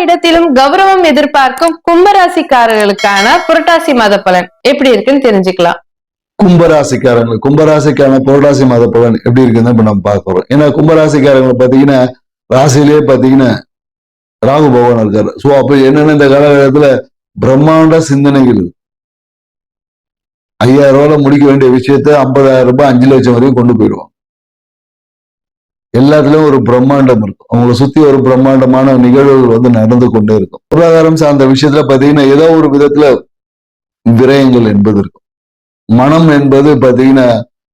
இடத்திலும் கௌரவம் எதிர்பார்க்கும் கும்பராசிக்காரர்களுக்கான புரட்டாசி மாத பலன் எப்படி இருக்குன்னு தெரிஞ்சுக்கலாம். கும்பராசிக்கான புரட்டாசி மாத பலன் எப்படி இருக்குன்னு இப்ப நம்ம பார்க்கிறோம். ஏன்னா கும்பராசிக்காரங்களை பாத்தீங்கன்னா ராசியிலேயே பாத்தீங்கன்னா ராகு பகவான் இருக்காரு. சோ அப்ப என்னன்னா இந்த காலகட்டத்துல பிரம்மாண்ட சிந்தனைகள் 5000 ரூபாயில முடிக்க வேண்டிய விஷயத்த 50,000 ரூபாய் 5 லட்சம் வரைக்கும் கொண்டு போயிடுவாங்க. எல்லாத்துலயும் ஒரு பிரம்மாண்டம் இருக்கும். அவங்களை சுத்தி ஒரு பிரம்மாண்டமான நிகழ்வுகள் நடந்து கொண்டே இருக்கும். பொருளாதாரம் சார்ந்த விஷயத்துல பாத்தீங்கன்னா ஏதோ ஒரு விதத்துல விரயங்கள் என்பது இருக்கும். மனம் என்பது பாத்தீங்கன்னா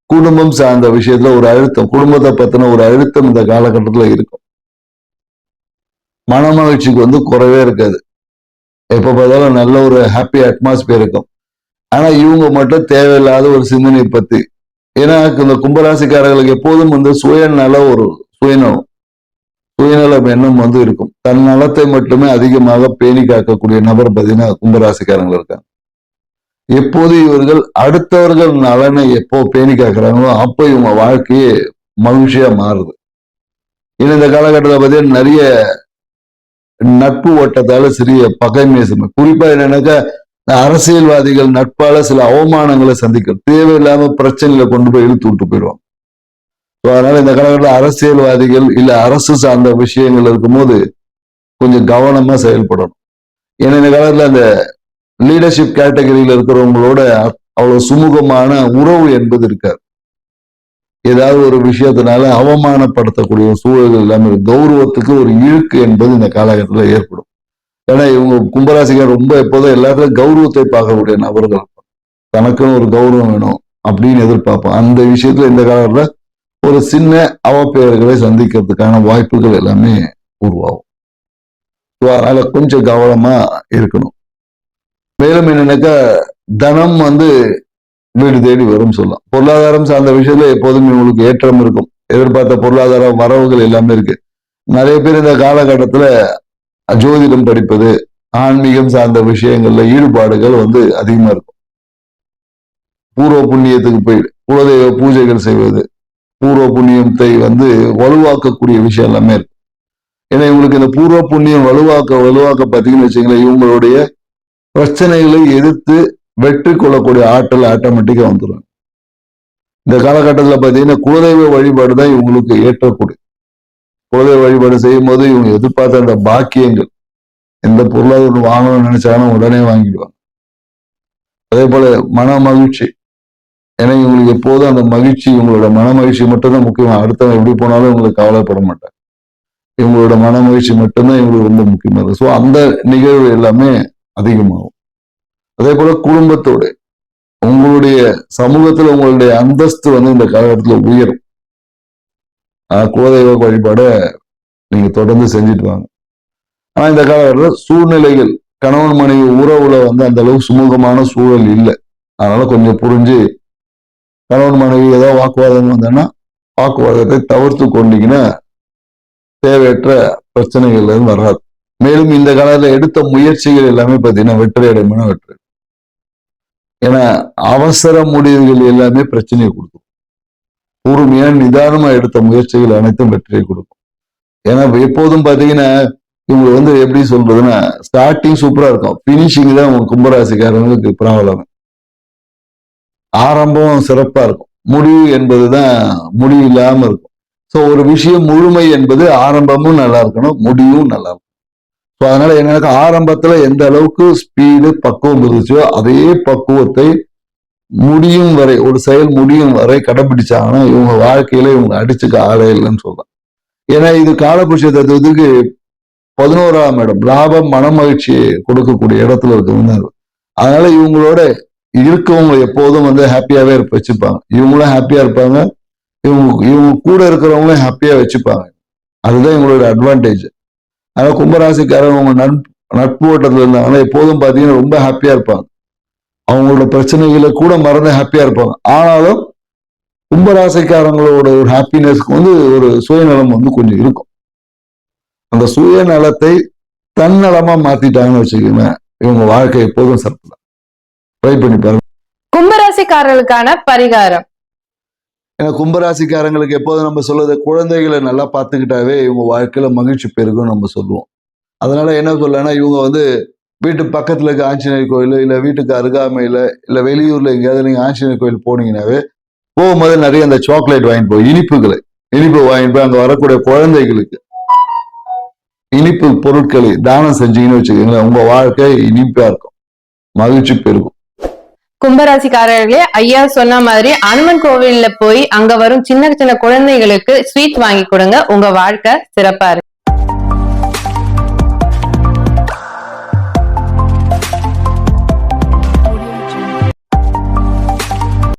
குடும்பம் சார்ந்த விஷயத்துல ஒரு அழுத்தம், குடும்பத்தை பத்தின ஒரு அழுத்தம் இந்த காலகட்டத்துல இருக்கும். மன மகிழ்ச்சிக்கு குறைவே இருக்காது. எப்ப பார்த்தாலும் நல்ல ஒரு ஹாப்பி அட்மாஸ்பியர் இருக்கும். ஆனா இவங்க மட்டும் தேவையில்லாத ஒரு சிந்தனை பத்தி, ஏன்னா இந்த கும்பராசிக்காரர்களுக்கு எப்போதும் சுயநலம் எண்ணம் இருக்கும். தன் நலத்தை மட்டுமே அதிகமாக பேணி காக்கக்கூடிய நபர் பார்த்தீங்கன்னா கும்பராசிக்காரங்க இருக்காங்க. எப்போது இவர்கள் அடுத்தவர்கள் நலனை எப்போ பேணி காக்குறாங்களோ அப்போ இவங்க வாழ்க்கையே மகிழ்ச்சியா மாறுது. இந்த காலகட்டத்தில் பார்த்தீங்கன்னா நிறைய நட்பு ஓட்டத்தால சிறிய பகைமை, குறிப்பா என்னன்னாக்கா அரசியல்வாதிகள் நட்பால சில அவமானங்களை சந்திக்கும், தேவையில்லாம பிரச்சனைகளை கொண்டு போய் இழுத்து விட்டு போயிடுவாங்க. அதனால இந்த காலகட்டத்தில் அரசியல்வாதிகள் இல்ல அரசு சார்ந்த விஷயங்கள் இருக்கும்போது கொஞ்சம் கவனமா செயல்படணும். ஏன்னா இந்த காலத்துல அந்த லீடர்ஷிப் கேட்டகரியில இருக்கிறவங்களோட அவ்வளவு சுமூகமான உறவு என்பது இருக்காது. ஏதாவது ஒரு விஷயத்தினால அவமானப்படுத்தக்கூடிய சூழல்கள் எல்லாமே கௌரவத்துக்கு ஒரு இழுக்கு என்பது இந்த காலகட்டத்தில் ஏற்படும். ஏன்னா இவங்க கும்பராசிக்கார் ரொம்ப எப்போதும் எல்லாத்துலயும் கௌரவத்தை பார்க்கக்கூடிய நபர்கள், தனக்குன்னு ஒரு கௌரவம் வேணும் அப்படின்னு எதிர்பார்ப்போம். அந்த விஷயத்துல இந்த காலத்துல ஒரு சின்ன அவப்பெயர்களை சந்திக்கிறதுக்கான வாய்ப்புகள் எல்லாமே உருவாகும். அதனால கொஞ்சம் கவனமா இருக்கணும். மேலும் என்னன்னாக்கா தனம் வீடு தேடி வரும் சொல்லலாம். பொருளாதாரம் சார்ந்த விஷயத்துல எப்போதும் இவங்களுக்கு ஏற்றம் இருக்கும். எதிர்பார்த்த பொருளாதார வரவுகள் எல்லாமே இருக்கு. நிறைய பேர் இந்த காலகட்டத்துல ஜோதிடம் படிப்பது, ஆன்மீகம் சார்ந்த விஷயங்கள்ல ஈடுபாடுகள் அதிகமா இருக்கும். பூர்வ புண்ணியத்துக்கு போயிடு குலதெய்வ பூஜைகள் செய்வது, பூர்வ புண்ணியத்தை வலுவாக்கக்கூடிய விஷயம் எல்லாமே இருக்கு. ஏன்னா இவங்களுக்கு இந்த பூர்வ புண்ணியம் வலுவாக்க பார்த்தீங்கன்னு வச்சுங்களேன், இவங்களுடைய பிரச்சனைகளை எதிர்த்து வெற்றி கொள்ளக்கூடிய ஆற்றல் ஆட்டோமேட்டிக்கா வந்துடும். இந்த காலகட்டத்தில் பார்த்தீங்கன்னா குலதெய்வ வழிபாடு தான் இவங்களுக்கு ஏற்றக்கூடிய. குலதெய்வ வழிபாடு செய்யும் போது இவங்க எதிர்பார்த்த அந்த பாக்கியங்கள், எந்த பொருளாதாரம் வாங்கணும்னு நினைச்சாலும் உடனே வாங்கிடுவாங்க. அதே போல மன மகிழ்ச்சி, ஏன்னா இவங்களுக்கு எப்போதும் அந்த மகிழ்ச்சி, இவங்களோட மன மகிழ்ச்சி மட்டும்தான் முக்கியம். அடுத்தவங்க எப்படி போனாலும் இவங்களுக்கு கவலைப்பட மாட்டாங்க. இவங்களோட மன மகிழ்ச்சி மட்டும்தான் இவங்களுக்கு ரொம்ப முக்கியமா இருக்கு. ஸோ அந்த நிகழ்வு எல்லாமே அதிகமாகும். அதே போல குடும்பத்தோட உங்களுடைய சமூகத்துல உங்களுடைய அந்தஸ்து இந்த காலகட்டத்தில் உயரும். குலதெய்வ வழிபாட நீங்க தொடர்ந்து செஞ்சுட்டு வாங்க. ஆனா இந்த காலகட்டத்தில் சூழ்நிலைகள், கணவன் மனைவி உறவுல அந்த அளவுக்கு சுமூகமான சூழல் இல்லை. அதனால கொஞ்சம் புரிஞ்சு கணவன் மனைவி ஏதாவது வாக்குவாதம் வந்தோன்னா வாக்குவாதத்தை தவிர்த்து கொண்டீங்கன்னா தேவையற்ற பிரச்சனைகள்ல இருந்து வராது. மேலும் இந்த காலத்துல எடுத்த முயற்சிகள் எல்லாமே பார்த்தீங்கன்னா வெற்றி அடைமையான வெற்றி. ஏன்னா அவசர முடிவுகள் எல்லாமே பிரச்சனையை கொடுக்கும். பொறுமையா நிதானமா எடுத்த முயற்சிகள் அனைத்தும் வெற்றியை கொடுக்கும். ஏன்னா எப்போதும் பாத்தீங்கன்னா இவங்க எப்படி சொல்றதுன்னா ஸ்டார்டிங் சூப்பரா இருக்கும், பினிஷிங் தான் உங்க கும்பராசிக்காரங்களுக்கு ப்ராப்ளம். ஆரம்பம் சிறப்பா இருக்கும், முடிவு என்பதுதான் முடிவு இல்லாம இருக்கும். ஸோ ஒரு விஷயம் முழுமை என்பது ஆரம்பமும் நல்லா இருக்கணும், முடிவும் நல்லா இருக்கும். ஸோ அதனால எனக்கு ஆரம்பத்துல எந்த அளவுக்கு ஸ்பீடு பக்குவம் இருந்துச்சோ அதே பக்குவத்தை முடியும் வரை, ஒரு செயல் முடியும் வரை கடைபிடிச்சாங்கன்னா இவங்க வாழ்க்கையில இவங்க அடிச்சுக்க ஆளே இல்லைன்னு சொல்லலாம். ஏன்னா இது காலபுருஷ தத்துவத்துக்கு 11ஆம் இடம், லாபம் மன மகிழ்ச்சியை கொடுக்கக்கூடிய இடத்துல இருக்கிறது. அதனால இவங்களோட இருக்கவங்க எப்போதும் ஹாப்பியாவே வச்சுப்பாங்க. இவங்களும் ஹாப்பியா இருப்பாங்க, இவங்க கூட இருக்கிறவங்களும் ஹாப்பியா வச்சுப்பாங்க. அதுதான் இவங்களோட அட்வான்டேஜ். அதனால கும்பராசிக்காரங்க நட்பு ஓட்டத்துல இருந்தாங்கன்னா எப்போதும் பாத்தீங்கன்னா ரொம்ப ஹாப்பியா இருப்பாங்க. அவங்களோட பிரச்சனைகளை கூட மறந்து ஹாப்பியா இருப்பாங்க. ஆனாலும் கும்பராசிக்காரங்களோட ஒரு ஹாப்பினஸ்க்கு ஒரு சுயநலம் கொஞ்சம் இருக்கும். அந்த சுயநலத்தை தன்னலமா மாத்திட்டாங்கன்னு வச்சுக்கோங்க, இவங்க வாழ்க்கை எப்போதும் சிறப்பு தான். ட்ரை பண்ணி பாருங்க. கும்பராசிக்காரர்களுக்கான பரிகாரம். ஏன்னா கும்பராசிக்காரங்களுக்கு எப்போதும் நம்ம சொல்றது குழந்தைகளை நல்லா பார்த்துக்கிட்டாவே இவங்க வாழ்க்கையில மகிழ்ச்சி பெருகும் நம்ம சொல்லுவோம். அதனால என்ன சொல்லனா, இவங்க வந்து வீட்டு பக்கத்துல இருக்க ஆஞ்சநேயர் கோயில், இல்ல வீட்டுக்கு அருகாமையில, இல்ல வெளியூர்ல எங்கேயாவது நீங்க ஆஞ்சநேயர் கோயில் போனீங்கன்னாவே போகும்போது நிறைய அந்த சாக்லேட் வாங்கிட்டு போய் இனிப்பு வாங்கிட்டு போய் அங்க வரக்கூடிய குழந்தைகளுக்கு இனிப்பு பொருட்களை தானம் செஞ்சீங்கன்னு வச்சுக்கோங்களேன், உங்க வாழ்க்கை இனிப்பா இருக்கும், மகிழ்ச்சி பெருகும். கும்பராசிக்காரர்களே, ஐயா சொன்ன மாதிரி அனுமன் கோவில்ல போய் அங்க வரும் சின்ன சின்ன குழந்தைகளுக்கு ஸ்வீட் வாங்கி கொடுங்க. உங்க வாழ்க்கை சிறப்பா இருக்கு.